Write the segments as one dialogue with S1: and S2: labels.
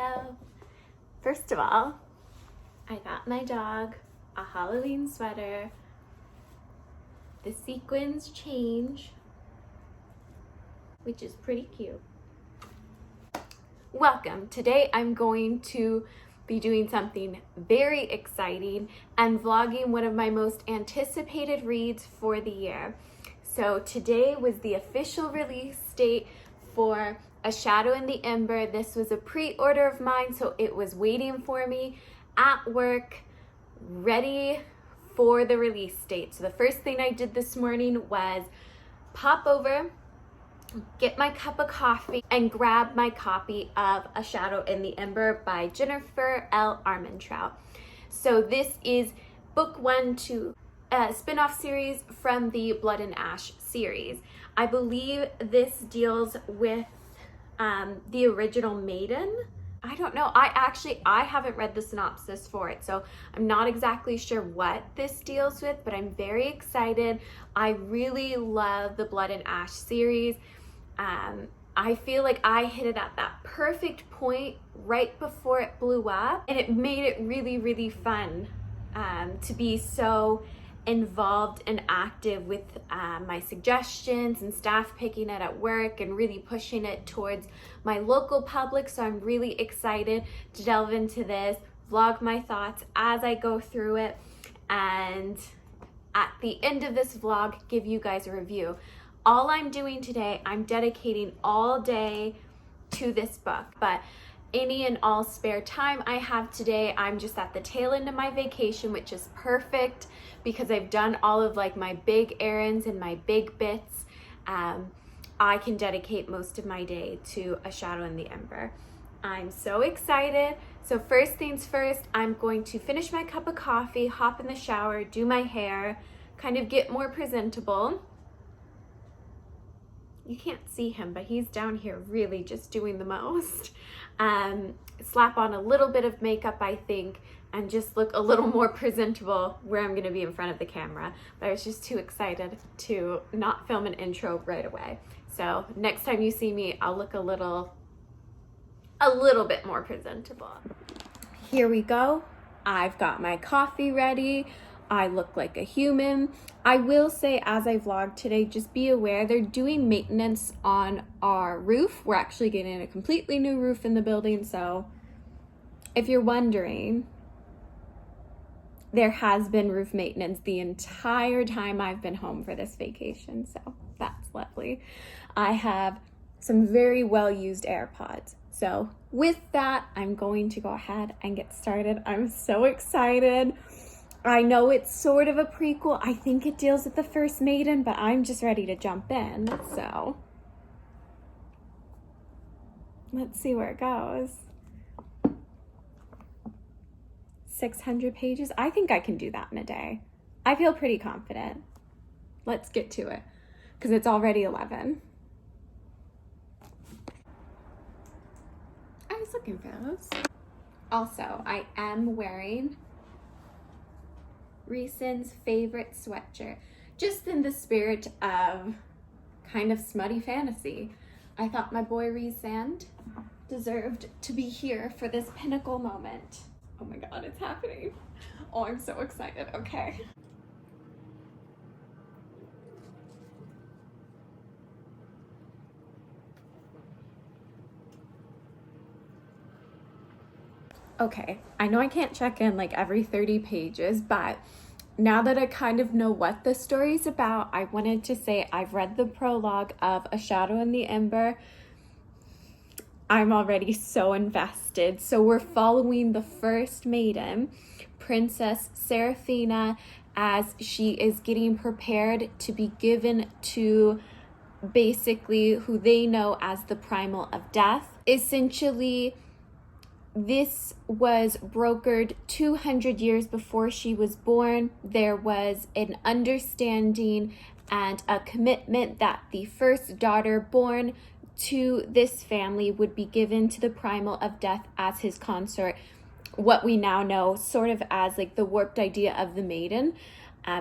S1: Hello. First of all, I got my dog a Halloween sweater. The sequins change, which is pretty cute. Welcome. Today I'm going to be doing something very exciting and vlogging one of my most anticipated reads for the year. So today was the official release date for A Shadow in the Ember. This was a pre-order of mine, so it was waiting for me at work, ready for the release date. So the first thing I did this morning was pop over, get my cup of coffee, and grab my copy of A Shadow in the Ember by Jennifer L. Armentrout. So this is book one to a spin-off series from the Blood and Ash series. I believe this deals with the original Maiden. I don't know. I haven't read the synopsis for it, so I'm not exactly sure what this deals with, but I'm very excited. I really love the Blood and Ash series. I feel like I hit it at that perfect point right before it blew up, and it made it really, really fun to be so involved and active with my suggestions and staff picking it at work and really pushing it towards my local public. So I'm really excited to delve into this, vlog my thoughts as I go through it, and at the end of this vlog, give you guys a review. All I'm doing today, I'm dedicating all day to this book, but any and all spare time I have today, I'm just at the tail end of my vacation, which is perfect because I've done all of like my big errands and my big bits. I can dedicate most of my day to A Shadow in the Ember. I'm so excited. So first things first, I'm going to finish my cup of coffee, hop in the shower, do my hair, kind of get more presentable. You can't see him, but he's down here really just doing the most. Slap on a little bit of makeup, I think, and just look a little more presentable where I'm gonna be in front of the camera. But I was just too excited to not film an intro right away. So next time you see me, I'll look a little bit more presentable. Here we go. I've got my coffee ready. I look like a human. I will say, as I vlog today, just be aware they're doing maintenance on our roof. We're actually getting a completely new roof in the building, so if you're wondering, there has been roof maintenance the entire time I've been home for this vacation, so that's lovely. I have some very well-used AirPods. So with that, I'm going to go ahead and get started. I'm so excited. I know it's sort of a prequel. I think it deals with the first Maiden, but I'm just ready to jump in. So let's see where it goes. 600 pages. I think I can do that in a day. I feel pretty confident. Let's get to it because it's already 11. I was looking for those. Also, I am wearing Reeson's favorite sweatshirt, just in the spirit of kind of smutty fantasy. I thought my boy Reeson deserved to be here for this pinnacle moment. Oh my god, it's happening. Oh, I'm so excited. Okay. Okay, I know I can't check in like every 30 pages, but now that I kind of know what the story's about, I wanted to say I've read the prologue of A Shadow in the Ember. I'm already so invested. So we're following the first maiden, Princess Seraphina, as she is getting prepared to be given to basically who they know as the Primal of Death. Essentially, this was brokered 200 years before she was born. There was an understanding and a commitment that the first daughter born to this family would be given to the Primal of Death as his consort, what we now know sort of as like the warped idea of the Maiden.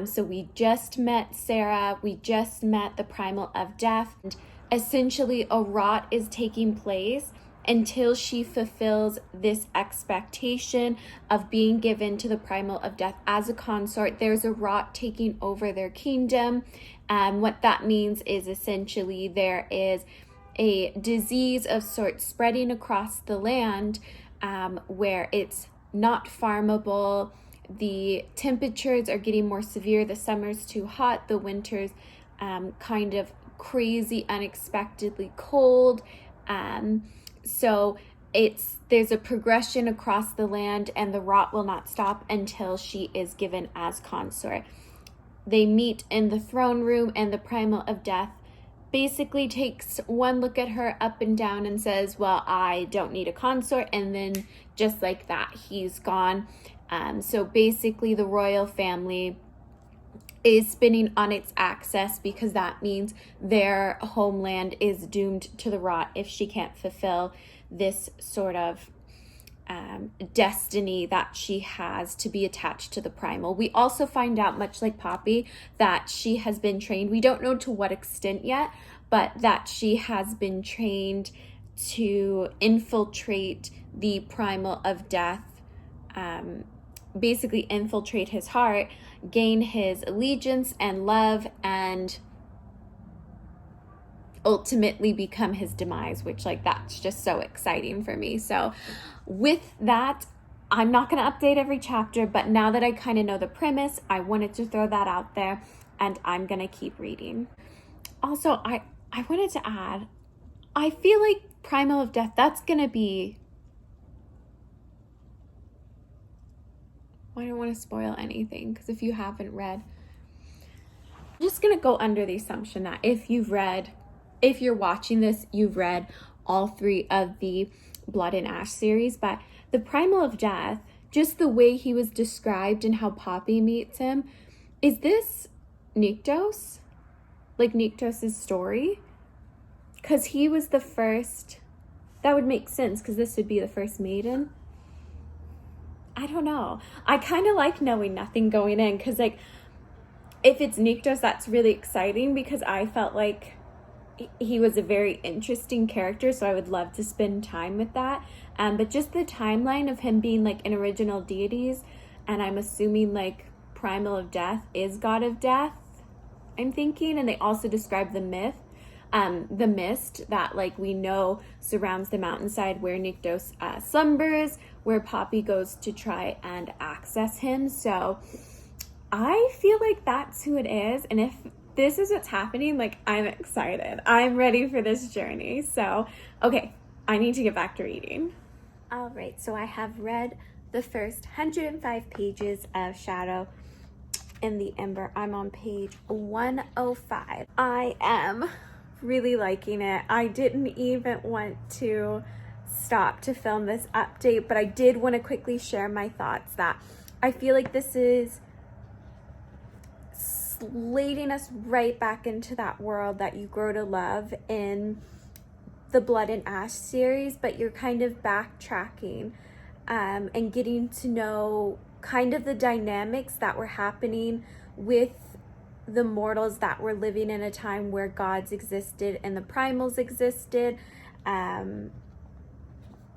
S1: So we just met Sarah, we just met the Primal of Death, and essentially a rot is taking place until she fulfills this expectation of being given to the primal of death as a consort. There's a rot taking over their kingdom. What that means is essentially there is a disease of sorts spreading across the land, where it's not farmable. The temperatures are getting more severe. The summer's too hot. The winter's kind of crazy, unexpectedly cold. So there's a progression across the land, and the rot will not stop until she is given as consort. They meet in the throne room, and the primal of death basically takes one look at her up and down and says, well, I don't need a consort. And then just like that, he's gone. So basically the royal family is spinning on its axis, because that means their homeland is doomed to the rot if she can't fulfill this sort of destiny that she has to be attached to the primal. We also find out, much like Poppy, that she has been trained. We don't know to what extent yet, but that she has been trained to infiltrate the primal of death, basically infiltrate his heart, gain his allegiance and love, and ultimately become his demise, which, like, that's just so exciting for me. So with that, I'm not going to update every chapter, but now that I kind of know the premise, I wanted to throw that out there, and I'm going to keep reading. Also, I wanted to add, I feel like Primal of Death, that's going to be, I don't want to spoil anything, because if you haven't read, I'm just going to go under the assumption that if you're watching this, you've read all 3 of the Blood and Ash series. But the Primal of Death, just the way he was described and how Poppy meets him, is this Nyktos? Like Nyktos' story? Because he was the first, that would make sense, because this would be the first maiden. I don't know. I kind of like knowing nothing going in, because, like, if it's Nyktos, that's really exciting, because I felt like he was a very interesting character, so I would love to spend time with that. But just the timeline of him being, like, an original deities, and I'm assuming, like, Primal of Death is God of Death, I'm thinking. And they also describe the mist that, like, we know surrounds the mountainside where Nyktos slumbers, where Poppy goes to try and access him. So I feel like that's who it is, and if this is what's happening, like, I'm excited. I'm ready for this journey. So, okay, I need to get back to reading. All right, so I have read the first 105 pages of Shadow in the Ember. I'm on page 105. I am really liking it. I didn't even want to stop to film this update, but I did want to quickly share my thoughts that I feel like this is leading us right back into that world that you grow to love in the Blood and Ash series, but you're kind of backtracking and getting to know kind of the dynamics that were happening with the mortals that were living in a time where gods existed and the primals existed, and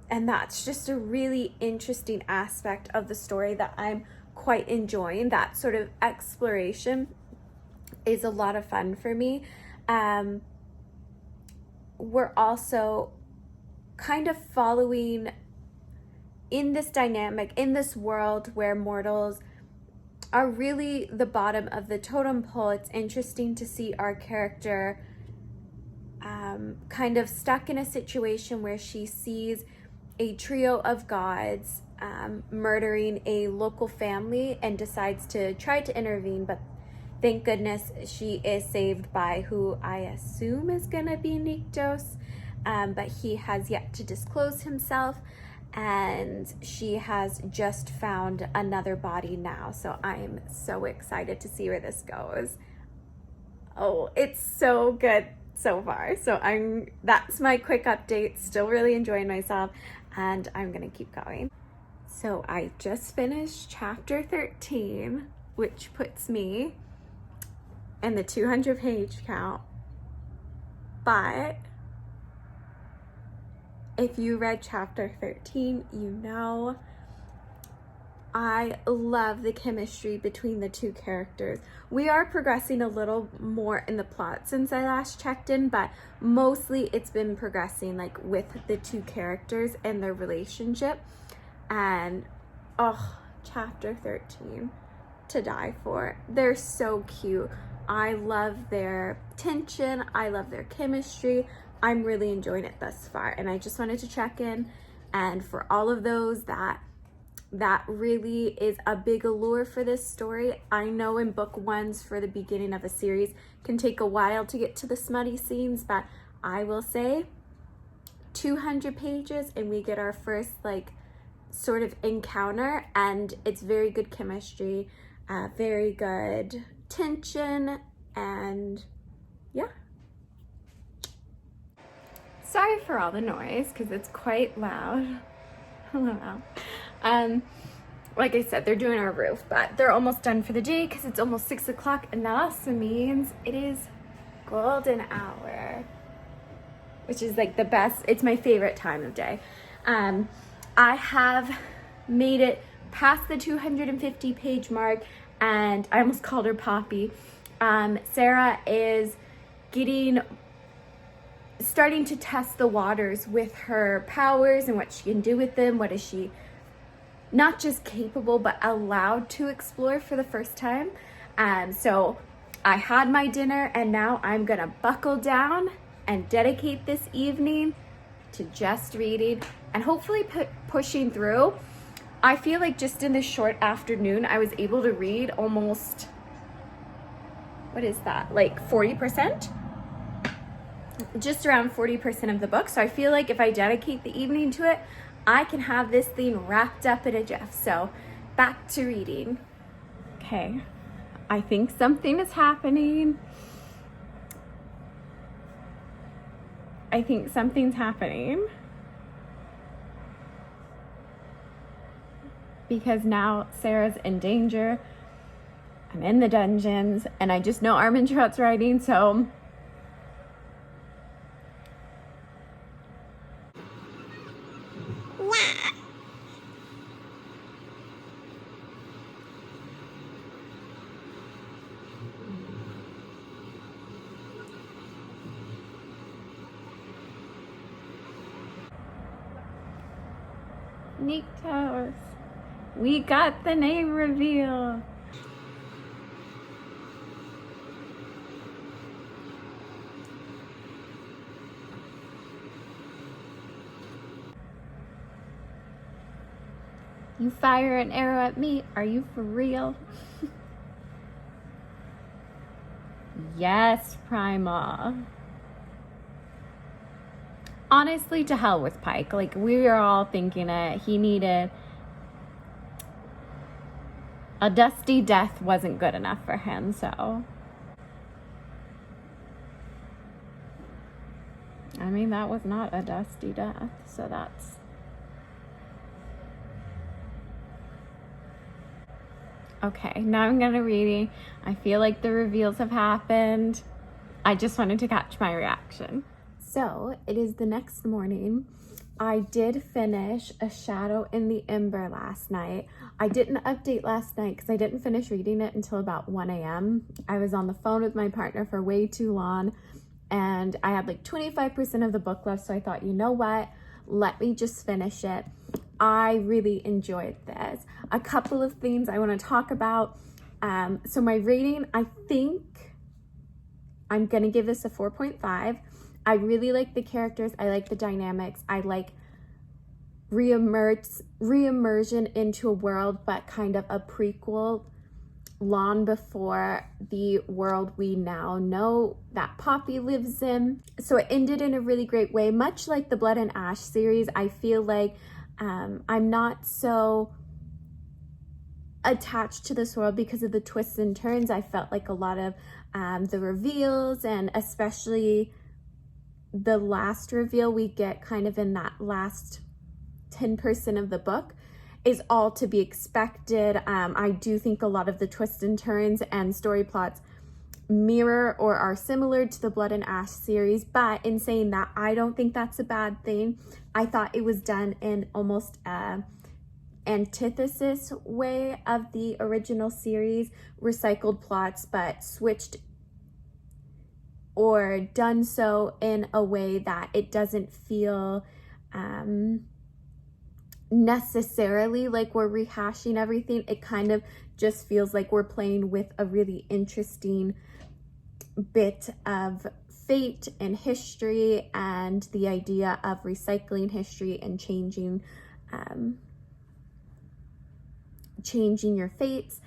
S1: that's just a really interesting aspect of the story that I'm quite enjoying. That sort of exploration is a lot of fun for me. We're also kind of following in this dynamic, in this world where mortals are really the bottom of the totem pole. It's interesting to see our character kind of stuck in a situation where she sees a trio of gods murdering a local family and decides to try to intervene, but thank goodness she is saved by who I assume is gonna be Nyktos, but he has yet to disclose himself, and she has just found another body now. So I'm so excited to see where this goes. Oh, it's so good so far. So that's my quick update. Still really enjoying myself, and I'm gonna keep going. So I just finished chapter 13, which puts me in the 200 page count, but if you read chapter 13, you know I love the chemistry between the two characters. We are progressing a little more in the plot since I last checked in, but mostly it's been progressing like with the two characters and their relationship. And oh, chapter 13, to die for. They're so cute. I love their tension. I love their chemistry. I'm really enjoying it thus far. And I just wanted to check in. And for all of those that really is a big allure for this story. I know in book ones for the beginning of a series can take a while to get to the smutty scenes, but I will say 200 pages and we get our first like sort of encounter, and it's very good chemistry, very good tension, and yeah. Sorry for all the noise because it's quite loud. Hello. Like I said, they're doing our roof, but they're almost done for the day because it's almost 6 o'clock, and that also means it is golden hour, which is like the best. It's my favorite time of day. I have made it past the 250 page mark, and I almost called her Poppy. Sarah is starting to test the waters with her powers and what she can do with them. What is she not just capable, but allowed to explore for the first time. So I had my dinner, and now I'm gonna buckle down and dedicate this evening to just reading and hopefully pushing through. I feel like just in this short afternoon, I was able to read almost, what is that, like 40%? Just around 40% of the book. So I feel like if I dedicate the evening to it, I can have this thing wrapped up in a jiff. So back to reading. Okay, I think something is happening. I think something's happening. Because now Sarah's in danger. I'm in the dungeons, and I just know Armin Trout's writing, so Niktos. We got the name reveal. You fire an arrow at me? Are you for real? Yes, Primal. Honestly, to hell with Pike. Like, we were all thinking it. He needed a dusty death. Wasn't good enough for him, so. I mean, that was not a dusty death, so that's. Okay, now I'm gonna reading. I feel like the reveals have happened. I just wanted to catch my reaction. So it is the next morning. I did finish A Shadow in the Ember last night. I didn't update last night because I didn't finish reading it until about 1 a.m. I was on the phone with my partner for way too long, and I had like 25% of the book left, so I thought, you know what? Let me just finish it. I really enjoyed this. A couple of things I want to talk about. So my rating, I think I'm going to give this a 4.5. I really like the characters. I like the dynamics. I like re-immersion into a world, but kind of a prequel long before the world we now know that Poppy lives in. So it ended in a really great way, much like the Blood and Ash series. I feel like I'm not so attached to this world because of the twists and turns. I felt like a lot of the reveals, and especially the last reveal we get kind of in that last 10% of the book, is all to be expected. I do think a lot of the twists and turns and story plots mirror or are similar to the Blood and Ash series, but in saying that, I don't think that's a bad thing. I thought it was done in almost a antithesis way of the original series, recycled plots, but switched or done so in a way that it doesn't feel necessarily like we're rehashing everything. It kind of just feels like we're playing with a really interesting bit of fate and history, and the idea of recycling history and changing your fates.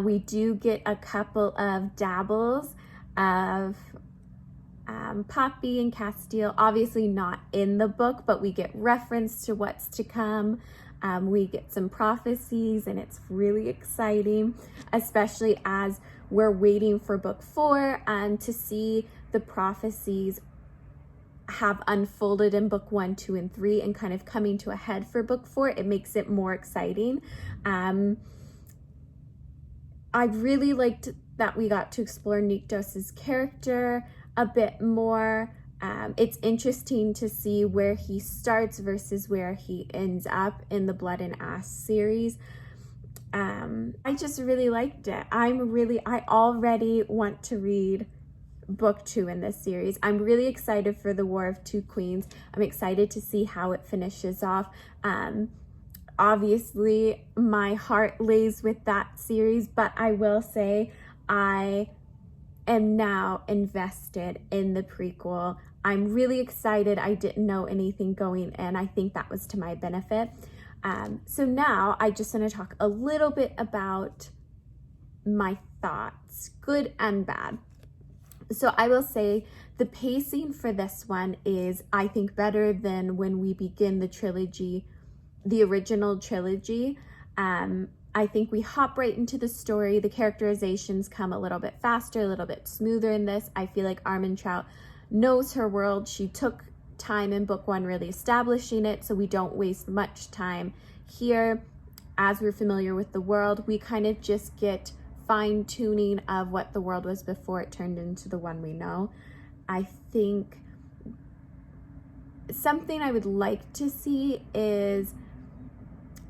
S1: We do get a couple of dabbles of Poppy and Castile, obviously not in the book, but we get reference to what's to come. We get some prophecies, and it's really exciting, especially as we're waiting for book 4 and to see the prophecies have unfolded in book 1, 2, and 3 and kind of coming to a head for book 4. It makes it more exciting. I really liked that we got to explore Nyktos' character a bit more. It's interesting to see where he starts versus where he ends up in the Blood and Ash series. I just really liked it. I already want to read book 2 in this series. I'm really excited for the War of Two Queens. I'm excited to see how it finishes off. Obviously, my heart lays with that series, but I will say I am now invested in the prequel. I'm really excited. I didn't know anything going in. I think that was to my benefit. So now I just want to talk a little bit about my thoughts, good and bad. So I will say the pacing for this one is, I think, better than when we begin the trilogy, the original trilogy. I think we hop right into the story. The characterizations come a little bit faster, a little bit smoother in this. I feel like Armentrout knows her world. She took time in book 1 really establishing it, so we don't waste much time here. As we're familiar with the world, we kind of just get fine-tuning of what the world was before it turned into the one we know. I think something I would like to see is,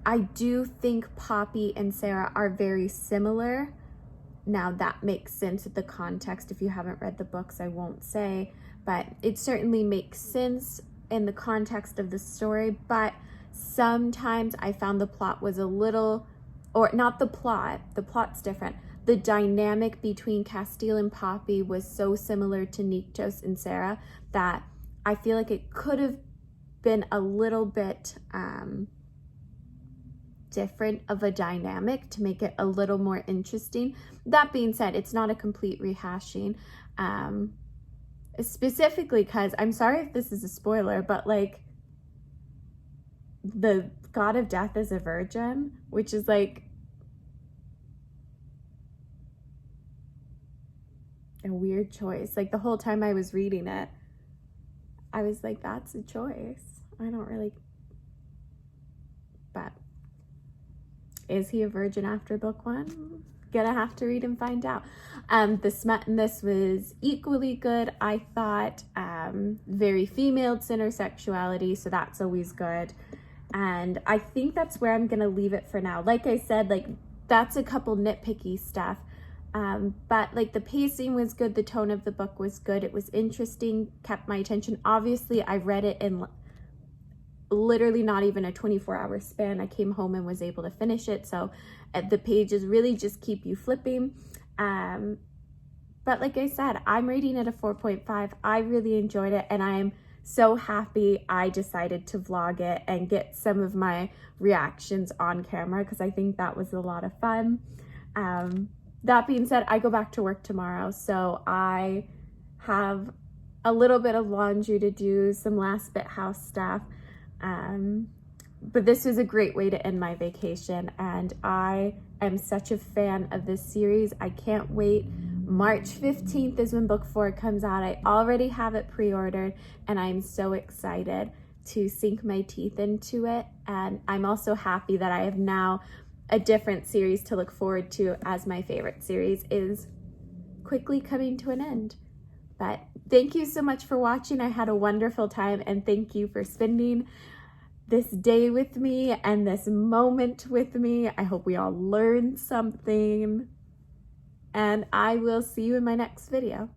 S1: I do think Poppy and Sarah are very similar. Now that makes sense with the context. If you haven't read the books, I won't say, but it certainly makes sense in the context of the story. But sometimes I found the plot was a little, or not the plot's different. The dynamic between Castile and Poppy was so similar to Nyktos and Sarah that I feel like it could have been a little bit different of a dynamic to make it a little more interesting. That being said, it's not a complete rehashing, specifically because, I'm sorry if this is a spoiler, but like the god of death is a virgin, which is like a weird choice. Like the whole time I was reading it, I was like, that's a choice. I don't really, but is he a virgin after book 1? Gonna have to read and find out. The smut in this was equally good, I thought. Very female-centered sexuality, so that's always good. And I think that's where I'm gonna leave it for now. Like I said, like that's a couple nitpicky stuff. But like the pacing was good, the tone of the book was good, it was interesting, kept my attention. Obviously, I read it in literally not even a 24-hour span. I came home and was able to finish it, so the pages really just keep you flipping. But like I said, I'm rating it a 4.5. I really enjoyed it, and I'm so happy I decided to vlog it and get some of my reactions on camera, because I think that was a lot of fun. That being said, I go back to work tomorrow, so I have a little bit of laundry to do, some last bit house stuff. But this was a great way to end my vacation, and I am such a fan of this series. I can't wait. March 15th is when book 4 comes out. I already have it pre-ordered, and I'm so excited to sink my teeth into it. And I'm also happy that I have now a different series to look forward to, as my favorite series is quickly coming to an end. But thank you so much for watching. I had a wonderful time, and thank you for spending this day with me and this moment with me. I hope we all learned something, and I will see you in my next video.